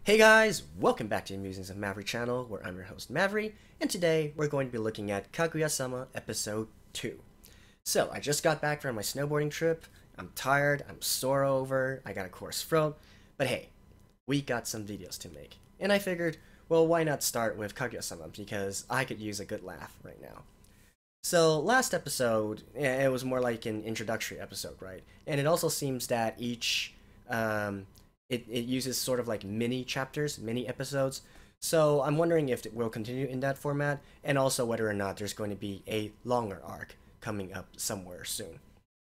Hey guys, welcome back to the Musings of Maverick channel, where I'm your host Maverick, and today we're going to be looking at Kaguya-sama episode 2. So, I just got back from my snowboarding trip, I'm tired, I'm sore over, I got a coarse throat, but hey, we got some videos to make. And I figured, well, why not start with Kaguya-sama, because I could use a good laugh right now. So, last episode, it was more like an introductory episode, right? And it also seems that each, it uses sort of like mini chapters, mini episodes. So I'm wondering if it will continue in that format, and also whether or not there's going to be a longer arc coming up somewhere soon.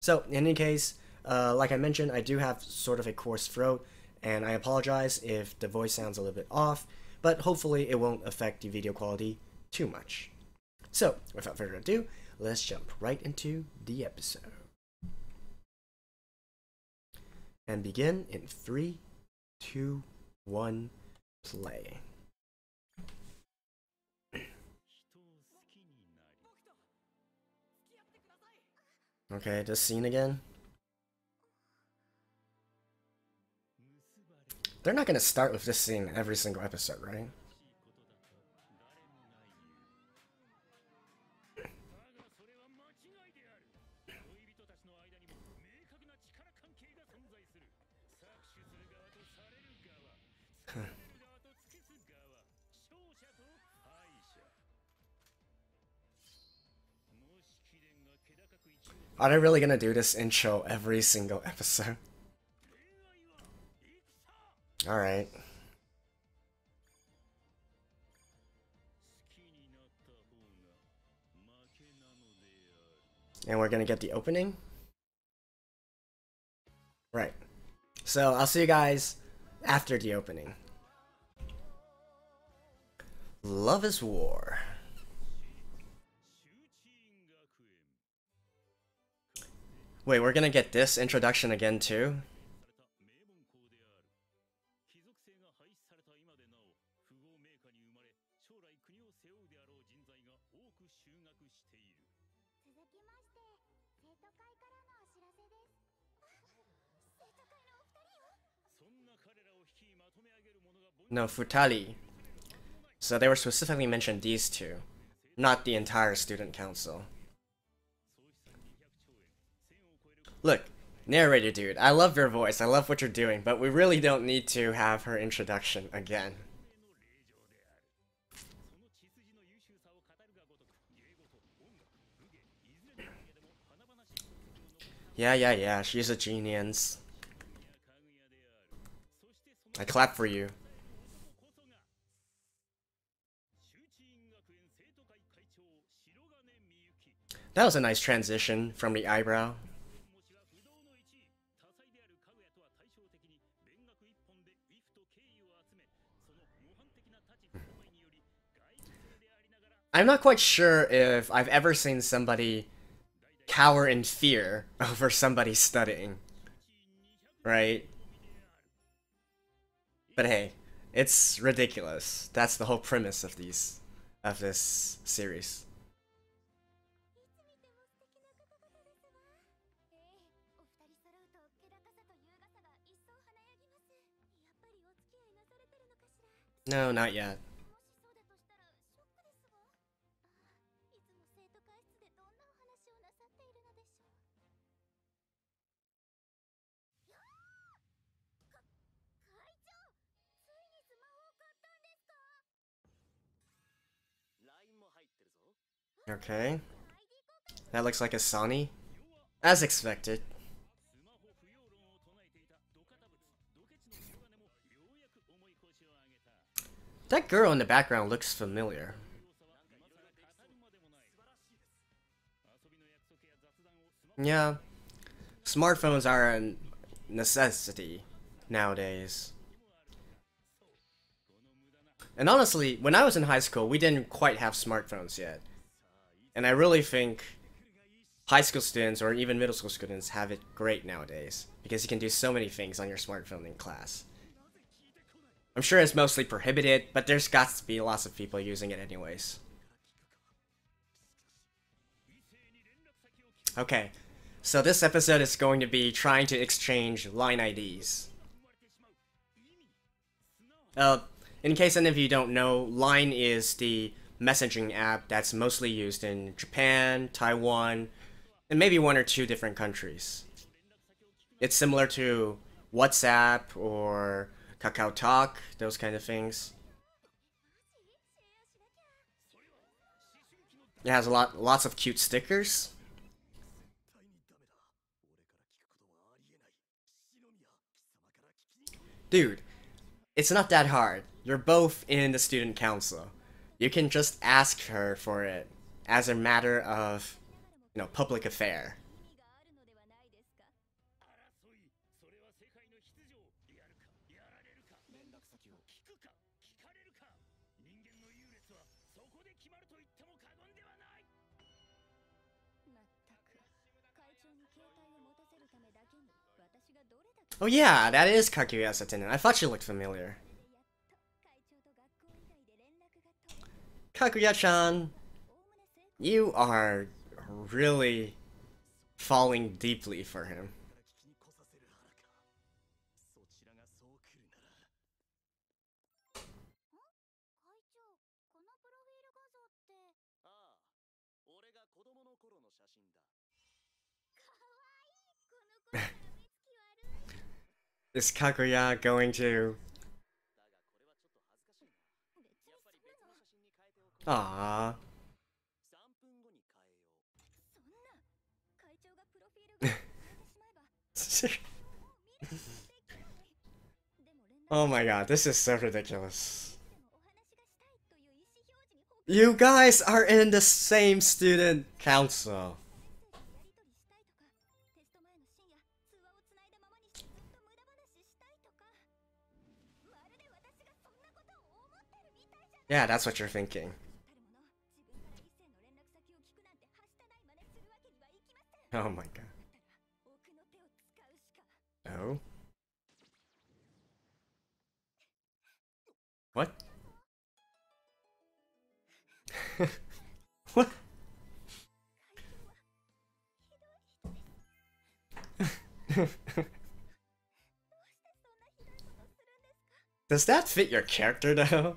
So in any case, like I mentioned, I do have sort of a coarse throat, and I apologize if the voice sounds a little bit off, but hopefully it won't affect the video quality too much. So without further ado, let's jump right into the episode. And begin in 3, 2, 1, play. Okay, this scene again. They're not gonna start with this scene every single episode, right? Are they really gonna do this intro every single episode? Alright. And we're gonna get the opening? Right. So, I'll see you guys after the opening. Love is War. Wait, we're gonna get this introduction again too? No, Futali. So they were specifically mentioned these two, not the entire student council. Look, narrator dude, I love your voice, I love what you're doing, but we really don't need to have her introduction again. Yeah, she's a genius. I clap for you. That was a nice transition from the eyebrow. I'm not quite sure if I've ever seen somebody cower in fear over somebody studying. Right? But hey, it's ridiculous. That's the whole premise of this series. No, not yet. Okay. That looks like a Sani. As expected. That girl in the background looks familiar. Yeah. Smartphones are a necessity nowadays. And honestly, when I was in high school, we didn't quite have smartphones yet. And I really think high school students or even middle school students have it great nowadays, because you can do so many things on your smartphone in class. I'm sure it's mostly prohibited, but there's got to be lots of people using it anyways. Okay, so this episode is going to be trying to exchange line IDs. Uh, in case any of you don't know, Line is the messaging app that's mostly used in Japan, Taiwan, and maybe one or two different countries. It's similar to WhatsApp or Kakao Talk, those kind of things. It has lots of cute stickers. Dude, it's not that hard. You're both in the student council. You can just ask her for it as a matter of, public affair. Oh yeah, that is Kaguya-sama. I thought she looked familiar. Kaguya-chan, you are really falling deeply for him. Is Kaguya going to... Aww. Oh my god, this is so ridiculous. You guys are in the same student council. Yeah, that's what you're thinking. Oh my god. Oh? What? What? Does that fit your character though?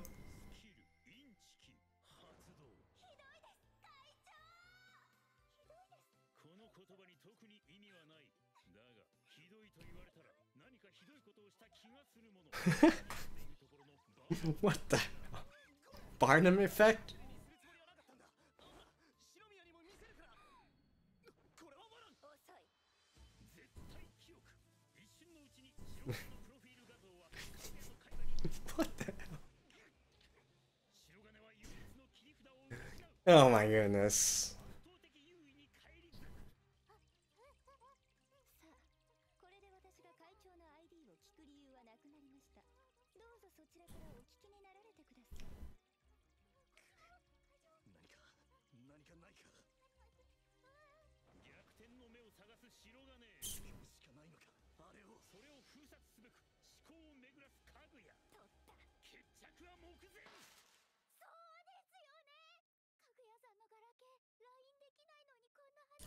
What the hell? Barnum effect? What the hell? Oh my goodness.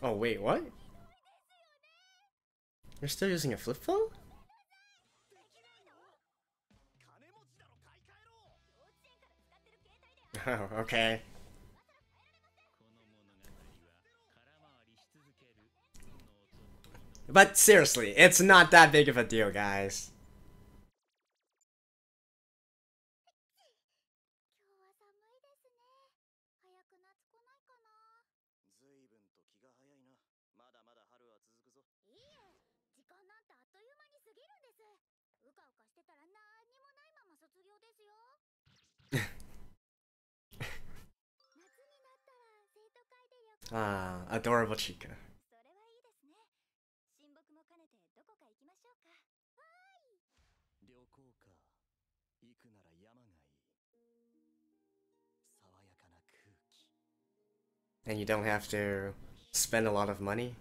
Oh wait, what? You're still using a flip phone? Oh, okay. But seriously, it's not that big of a deal, guys. Ah, adorable Chica. And you don't have to spend a lot of money.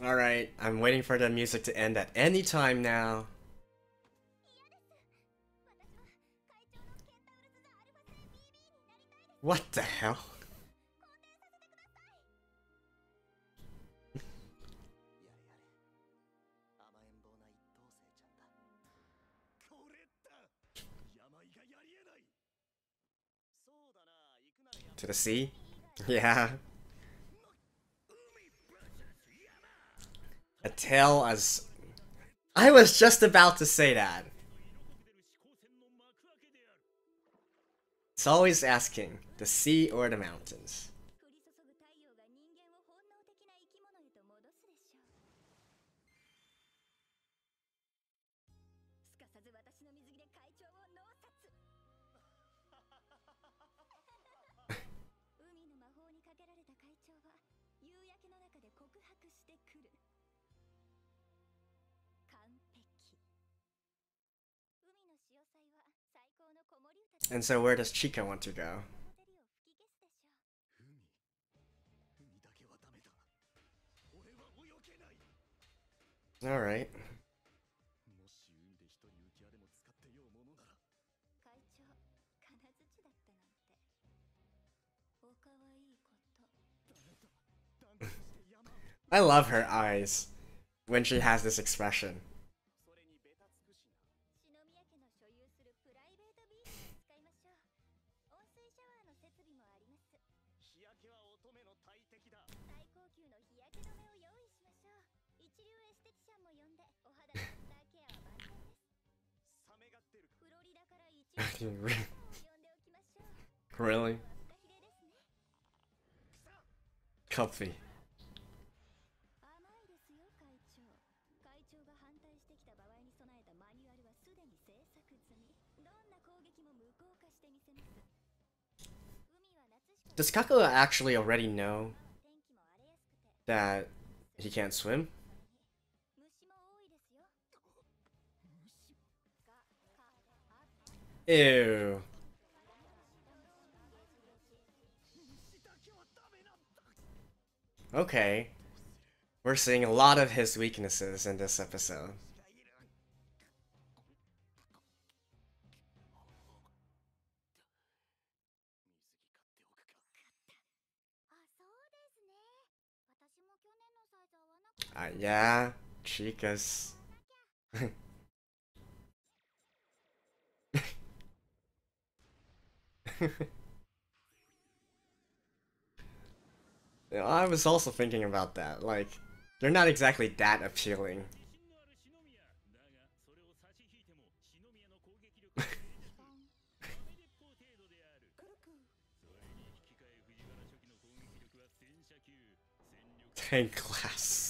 Alright, I'm waiting for the music to end at any time now. What the hell? To the sea? Yeah. A tale as... I was just about to say that. It's always asking, the sea or the mountains. And so where does Chica want to go? Alright. I love her eyes when she has this expression. Really? Comfy. Does Kakuya actually already know that he can't swim? Ew. Okay. We're seeing a lot of his weaknesses in this episode. Yeah, Chica's. Yeah, I was also thinking about that. Like, they're not exactly that appealing. Tank class.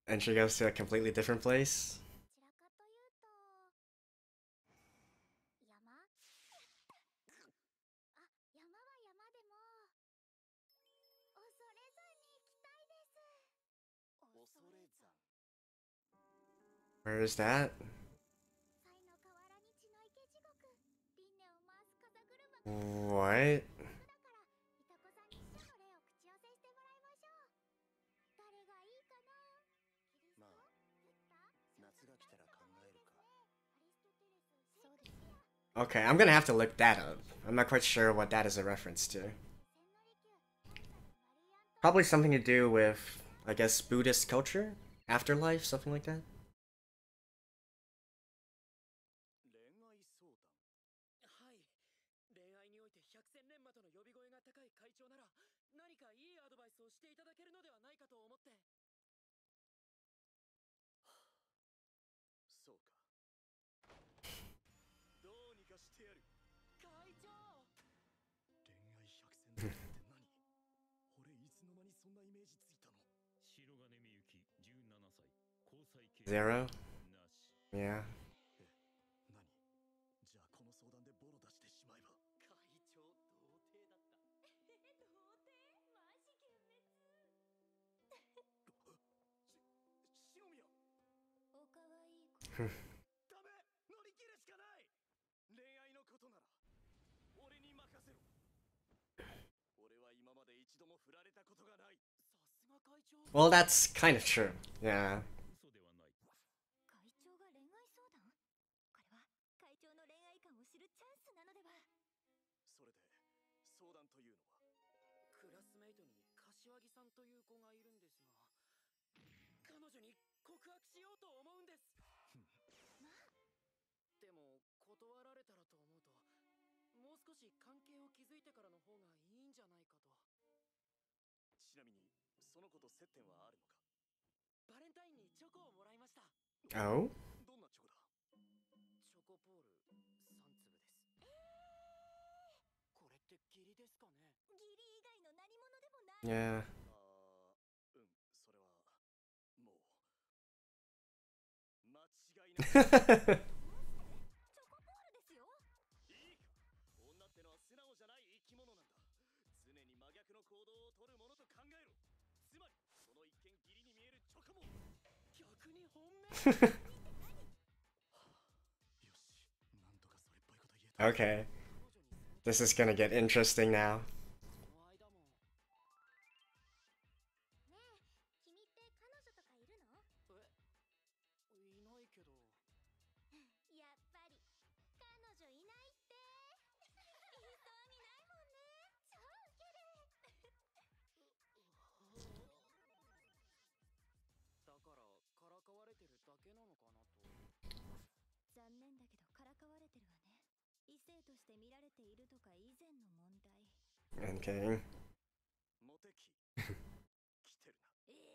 And she goes to a completely different place. Where is that? What? Okay, I'm gonna have to look that up. I'm not quite sure what that is a reference to. Probably something to do with, I guess, Buddhist culture? Afterlife? Something like that? Zero? Yeah. じゃあこの相談でボロ出してしまえば会長童貞だった童貞マジ幻滅篠宮おかわいい子ダメ乗り切るしかない恋愛のことなら俺に任せろ俺は今まで一度も振られたことがないさすが会長 Well, that's kind of true. Yeah. 会長が恋愛相談これは会長の恋愛観を知るチャンスなのではそれで相談というのはクラスメイトに柏木さんという子がいるんですが彼女に告白しようと思うんですまあでも断られたらと思うともう少し関係を築いてからの方がいいんじゃないかとちなみにその子と接点はあるのかバレンタインにチョコをもらいました Oh? どんなチョコだチョコポール3粒ですこれって義理ですかね義理以外の何者でもない Yeah. それはもう間違いないチョコポールですよいいか女ってのは素直じゃない生き物なんだ常に真逆の行動を取るものと考えろつまりその一見義理に見えるチョコも逆に本命Okay. This is gonna get interesting now. ねえ、君って彼女とかいるの？いないけど。やっぱり彼女いないって。いそうにないもんね。超ウケる。だからからかわれてるだけなのかなと。残念だけどからかわれてるわね。異性として見られているとか以前の問題。Okay. モテ期来てるな。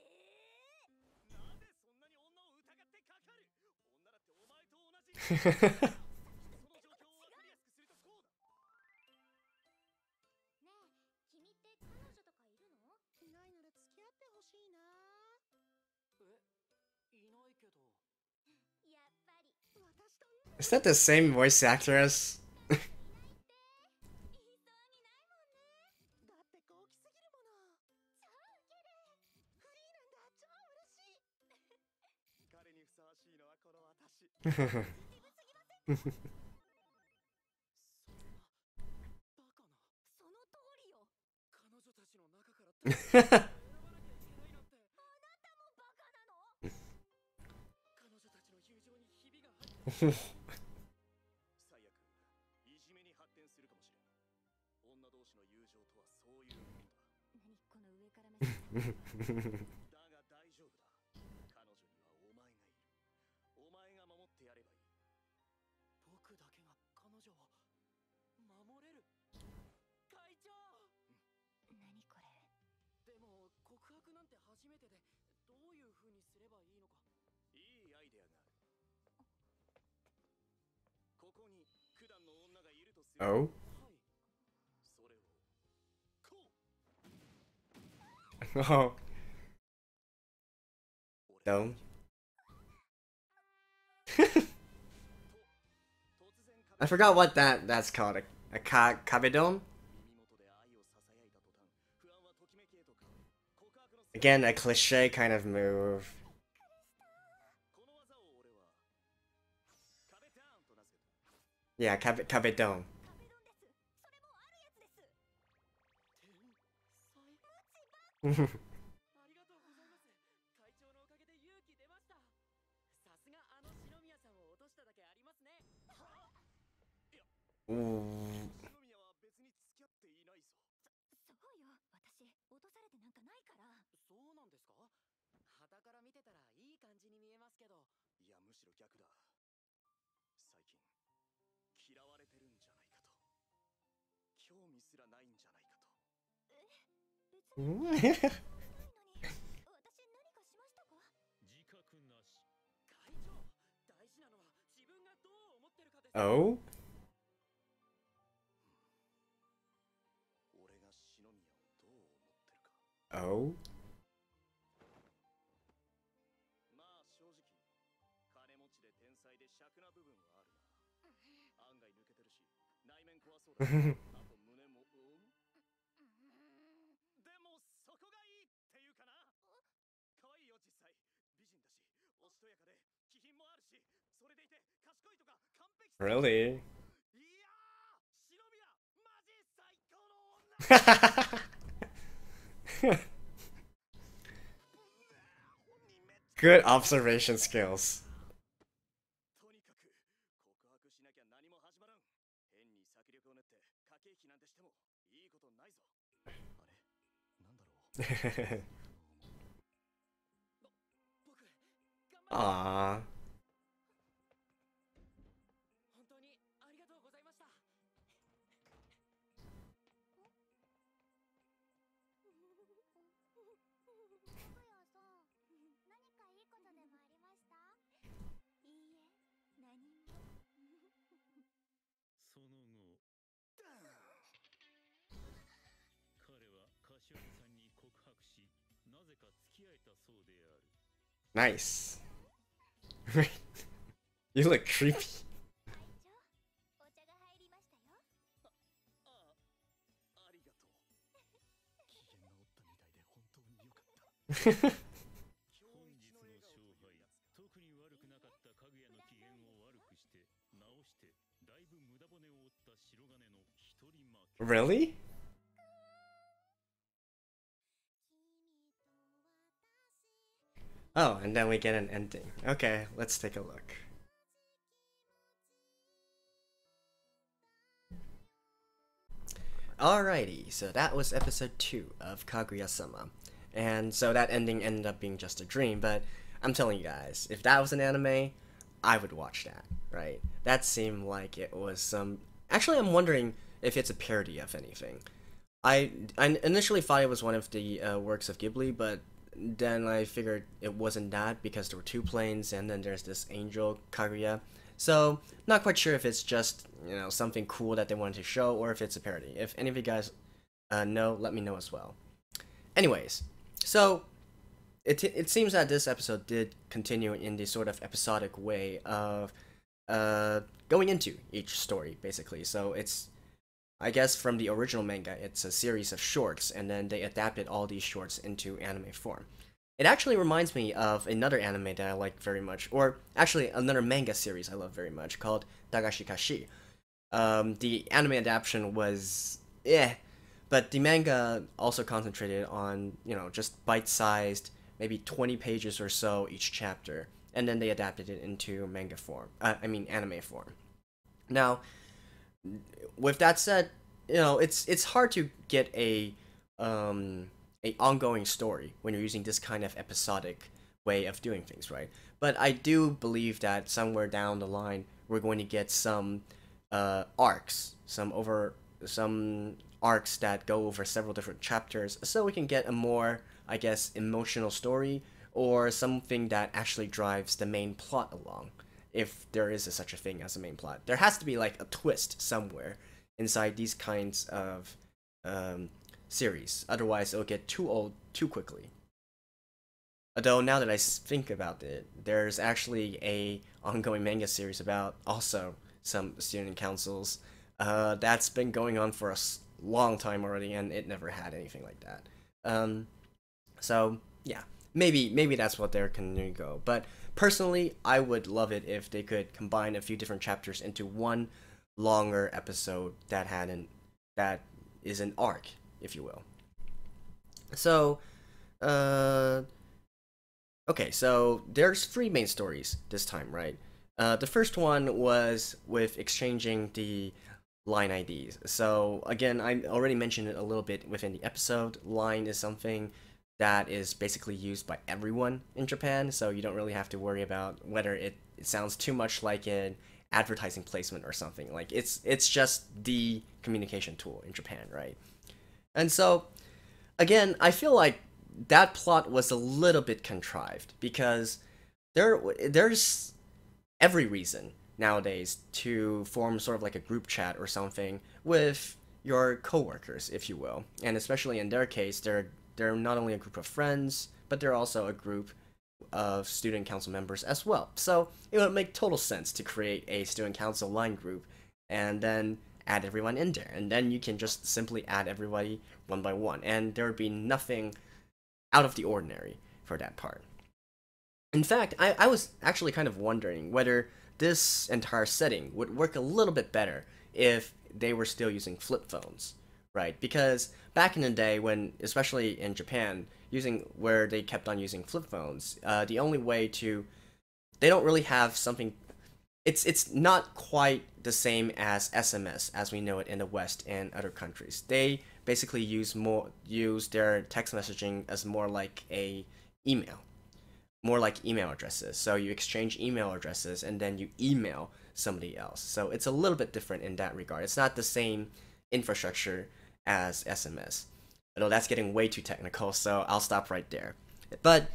なんでそんなに女を疑ってかかる？女だってお前と同じ。その状況を分かりやすくするとこうだ。ねえ、君って彼女とかいるの？いないなら付き合ってほしいな。いないけど。やっぱり私と。Is that the same voice actress? 彼にふさわしいのはこの私。バカな。その通りよ。彼女たちの中から選ばなきゃいけないなんて。あなたもバカなの？彼女たちの友情にひびが入って。最悪、いじめに発展するかもしれん。女同士の友情とはそういうものだ。何この上から目線。だが大丈夫だ。彼女にはお前がいる。お前が守ってやればいい。僕だけが彼女を守れる。会長。何これ。でも告白なんて初めてでどういう風にすればいいのか。いいアイデアがある。ここに九段の女がいるとする。Oh? はい。それをこう。Oh. Dome. I forgot what that's called. A kabedome? Again, a cliche kind of move. Yeah, kabedome. Ooh. そうよ、私落とされてなんかないから。そうなんですか？傍から見てたらいい感じに見えますけど。いや、むしろ逆だ。最近嫌われてるんじゃないかと。興味すらないんじゃないかと。別にないのに。私何かしましたか？自覚なし。会長、大事なのは自分がどう思ってるかです。Oh? 俺が篠宮をどう思ってるか。Oh? Really? Good observation skills. Aww. 本当にありがとうございました。かぐやさん、何かいいことでもありました？いいえ、何も。その後、彼は柏木さんに告白し、なぜか付き合えたそうである。Nice. You look creepy. 会長、お茶が入りましたよ。ありがとう。機嫌が治ったみたいで本当によかった。本日の勝敗、特に悪くなかったかぐやの機嫌を悪くして、直して、だいぶ無駄骨を折った白金の一人負け。Really? Oh, and then we get an ending. Okay, let's take a look. Alrighty, so that was episode 2 of Kaguya-sama. And so that ending ended up being just a dream, but I'm telling you guys, if that was an anime, I would watch that, right? That seemed like it was some... Actually, I'm wondering if it's a parody of anything. I initially thought it was one of the works of Ghibli, but then I figured it wasn't that because there were 2 planes and then there's this angel, Kaguya. So, not quite sure if it's just, you know, something cool that they wanted to show or if it's a parody. If any of you guys know, let me know as well. Anyways, so it seems that this episode did continue in the sort of episodic way of going into each story, basically. So it's, I guess from the original manga, it's a series of shorts, and then they adapted all these shorts into anime form. It actually reminds me of another anime that I like very much, or actually another manga series I love very much, called Dagashi Kashi. The anime adaptation was but the manga also concentrated on, you know, just bite-sized, maybe 20 pages or so each chapter, and then they adapted it into manga form, anime form. Now, with that said, you know, it's hard to get a ongoing story when you're using this kind of episodic way of doing things, right? But I do believe that somewhere down the line we're going to get some arcs, some arcs that go over several different chapters, so we can get a more, I guess, emotional story or something that actually drives the main plot along. If there is such a thing as a main plot, there has to be like a twist somewhere inside these kinds of series. Otherwise, it'll get too old too quickly. Although now that I think about it, there's actually a ongoing manga series about also some student councils that's been going on for a long time already, and it never had anything like that. So yeah, maybe that's what they're going to go. But personally, I would love it if they could combine a few different chapters into one longer episode that is an arc, if you will. So, okay, so there's 3 main stories this time, right? The first one was with exchanging the line IDs. So again, I already mentioned it a little bit within the episode. Line is something that is basically used by everyone in Japan, so you don't really have to worry about whether it sounds too much like an advertising placement or something. Like it's just the communication tool in Japan, right? And so again, I feel like that plot was a little bit contrived because there's every reason nowadays to form sort of like a group chat or something with your coworkers, if you will. And especially in their case, they're not only a group of friends, but they're also a group of student council members as well. So it would make total sense to create a student council line group and then add everyone in there. And then you can just simply add everybody one by one. And there would be nothing out of the ordinary for that part. In fact, I was actually kind of wondering whether this entire setting would work a little bit better if they were still using flip phones, right? Because back in the day when, especially in Japan, where they kept on using flip phones, the only way to, they don't really have something, it's not quite the same as SMS as we know it in the West and other countries. They basically use their text messaging as more like email addresses. So you exchange email addresses and then you email somebody else. So it's a little bit different in that regard. It's not the same infrastructure as SMS. Although that's getting way too technical, so I'll stop right there. But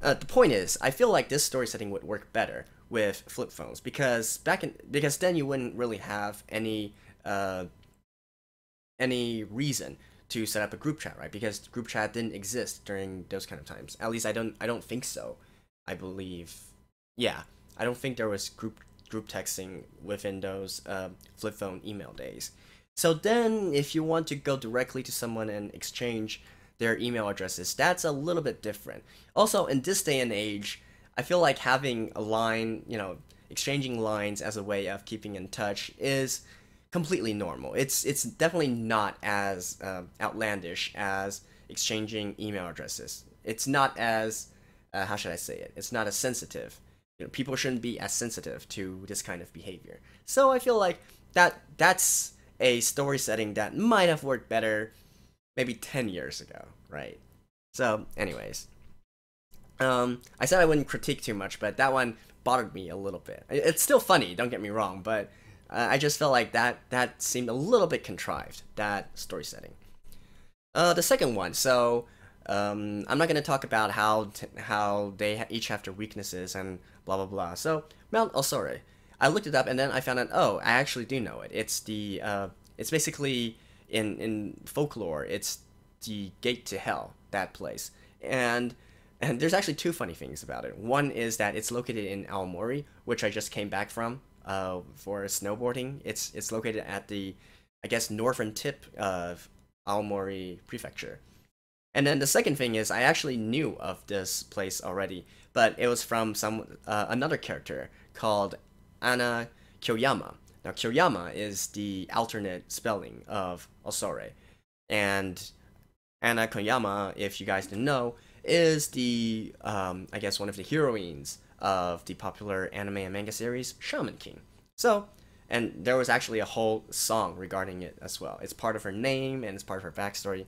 the point is, I feel like this story setting would work better with flip phones because then you wouldn't really have any reason to set up a group chat, right? Because group chat didn't exist during those kind of times. At least I don't think so. I believe, yeah, I don't think there was group texting within those flip phone email days. So then, if you want to go directly to someone and exchange their email addresses, that's a little bit different. Also, in this day and age, I feel like having a line, exchanging lines as a way of keeping in touch is completely normal. It's definitely not as outlandish as exchanging email addresses. It's not as how should I say it? It's not as sensitive. People shouldn't be as sensitive to this kind of behavior. So I feel like that's a story setting that might have worked better maybe 10 years ago, right? So, anyways. I said I wouldn't critique too much, but that one bothered me a little bit. It's still funny, don't get me wrong, but I just felt like that seemed a little bit contrived, that story setting. The second one, so I'm not going to talk about how they each have their weaknesses and blah blah blah. So Mount Osore, I looked it up and then I found out, oh, I actually do know it. It's it's basically in folklore, it's the gate to hell, that place. And there's actually two funny things about it. One is that it's located in Aomori, which I just came back from for snowboarding. It's located at the, I guess, northern tip of Aomori Prefecture. And then the second thing is I actually knew of this place already, but it was from another character called Anna Kyoyama. Now, Kyoyama is the alternate spelling of Osore. And Anna Kyoyama, if you guys didn't know, is the, I guess, one of the heroines of the popular anime and manga series, Shaman King. So, and there was actually a whole song regarding it as well. It's part of her name, and it's part of her backstory,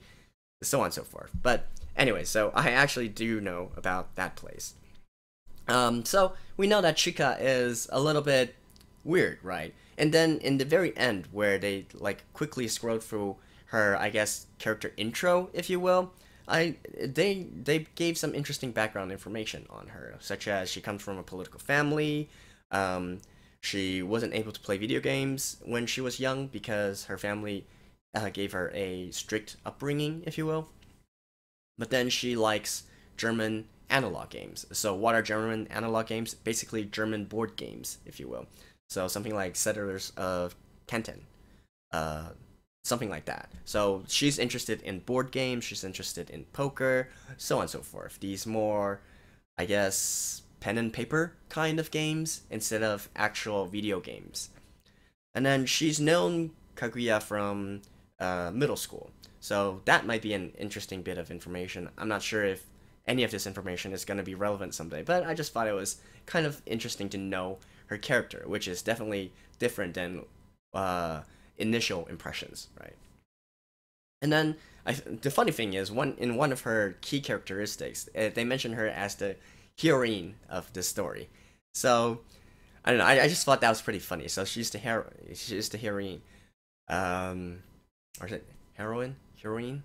so on and so forth. But anyway, so I actually do know about that place. So we know that Chika is a little bit weird, right? And then in the very end, where they like quickly scrolled through her, I guess, character intro, if you will, they gave some interesting background information on her, such as she comes from a political family. She wasn't able to play video games when she was young because her family gave her a strict upbringing, if you will. But then she likes German analog games. So what are German analog games? Basically German board games, if you will. So something like Settlers of Catan. Something like that. So she's interested in board games, she's interested in poker, so on and so forth. These more, I guess, pen and paper kind of games instead of actual video games. And then she's known Kaguya from middle school. So that might be an interesting bit of information. I'm not sure if any of this information is going to be relevant someday, but I just thought it was kind of interesting to know her character, which is definitely different than initial impressions, right? And then the funny thing is, in one of her key characteristics, they mention her as the heroine of the story. So I don't know. I just thought that was pretty funny. So she's the heroine. Or is it heroine? Heroine?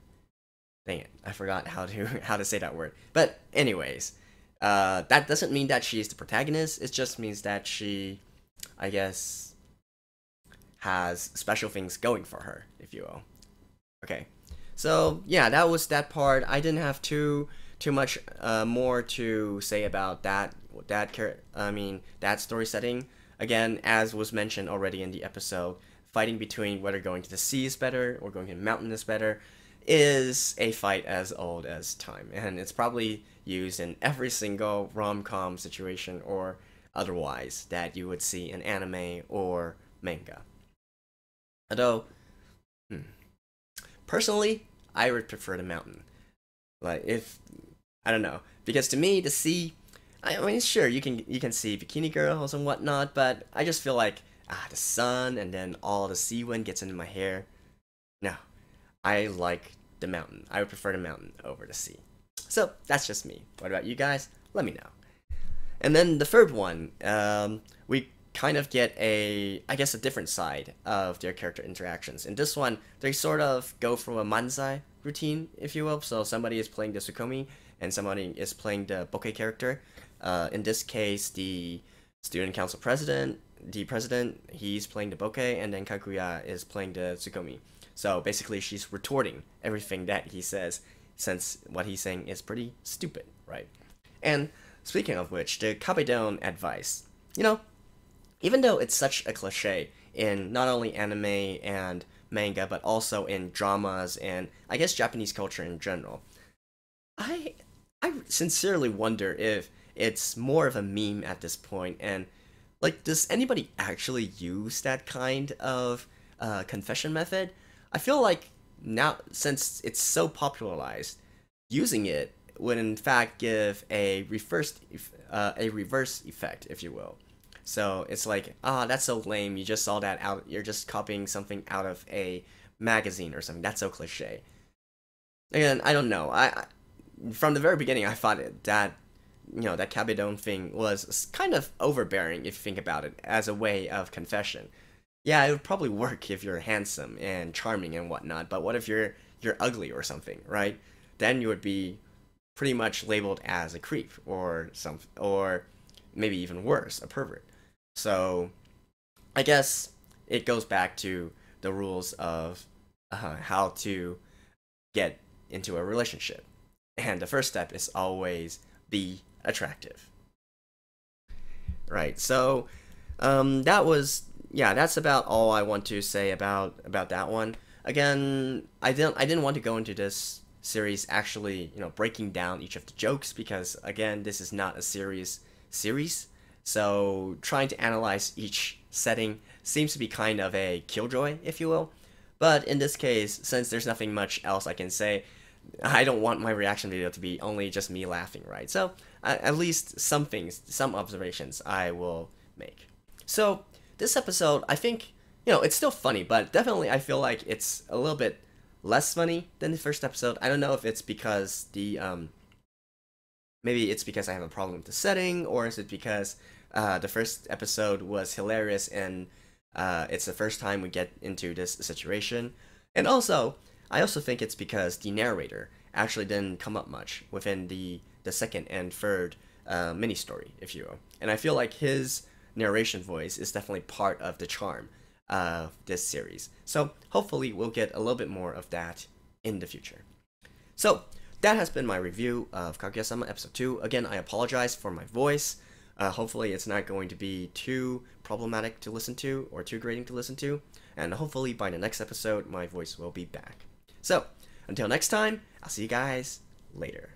Dang it! I forgot how to say that word. But anyways, that doesn't mean that she's the protagonist. It just means that she, I guess, has special things going for her, if you will. Okay, so yeah, that was that part. I didn't have too too much more to say about that story setting. Again, as was mentioned already in the episode, fighting between whether going to the sea is better or going to the mountain is better is a fight as old as time, and it's probably used in every single rom-com situation or otherwise that you would see in anime or manga. Although, personally, I would prefer the mountain. Like, if I don't know, because to me the sea, I mean, sure, you can see bikini girls and whatnot, but I just feel like the sun and then all the sea wind gets into my hair. No, I like the mountain. I would prefer the mountain over the sea. So that's just me. What about you guys? Let me know. And then the third one, we kind of get a different side of their character interactions. In this one, they sort of go through a manzai routine, if you will. So somebody is playing the Tsukomi and somebody is playing the bokeh character. In this case, the student council president, he's playing the bokeh, and then Kaguya is playing the Tsukomi. So basically, she's retorting everything that he says, since what he's saying is pretty stupid, right? And speaking of which, the Kabedon advice. Even though it's such a cliche in not only anime and manga, but also in dramas and I guess Japanese culture in general, I sincerely wonder if it's more of a meme at this point, and like, does anybody actually use that kind of confession method? I feel like now, since it's so popularized, using it would in fact give a reverse effect, if you will. So it's like, that's so lame. You just saw that out. You're just copying something out of a magazine or something. That's so cliche. Again, I don't know. I from the very beginning, I thought that that Kabedon thing was kind of overbearing if you think about it as a way of confession. Yeah, it would probably work if you're handsome and charming and whatnot. But what if you're ugly or something, right? Then you would be pretty much labeled as a creep or maybe even worse, a pervert. So I guess it goes back to the rules of how to get into a relationship. And the first step is always be attractive. Right, so that's about all I want to say about that one. Again, I didn't want to go into this series actually, breaking down each of the jokes, because again, this is not a serious series. So trying to analyze each setting seems to be kind of a killjoy, if you will. But in this case, since there's nothing much else I can say, I don't want my reaction video to be only just me laughing, right? So at least some observations I will make. So this episode, I think, it's still funny, but definitely I feel like it's a little bit less funny than the first episode. I don't know if it's because maybe it's because I have a problem with the setting, or is it because the first episode was hilarious and it's the first time we get into this situation. And also, I also think it's because the narrator actually didn't come up much within the second and third mini story, if you will. And I feel like his narration voice is definitely part of the charm of this series. So hopefully we'll get a little bit more of that in the future. So that has been my review of Kaguya-sama episode 2. Again, I apologize for my voice. Hopefully it's not going to be too problematic to listen to or too grating to listen to. And hopefully by the next episode, my voice will be back. So, until next time, I'll see you guys later.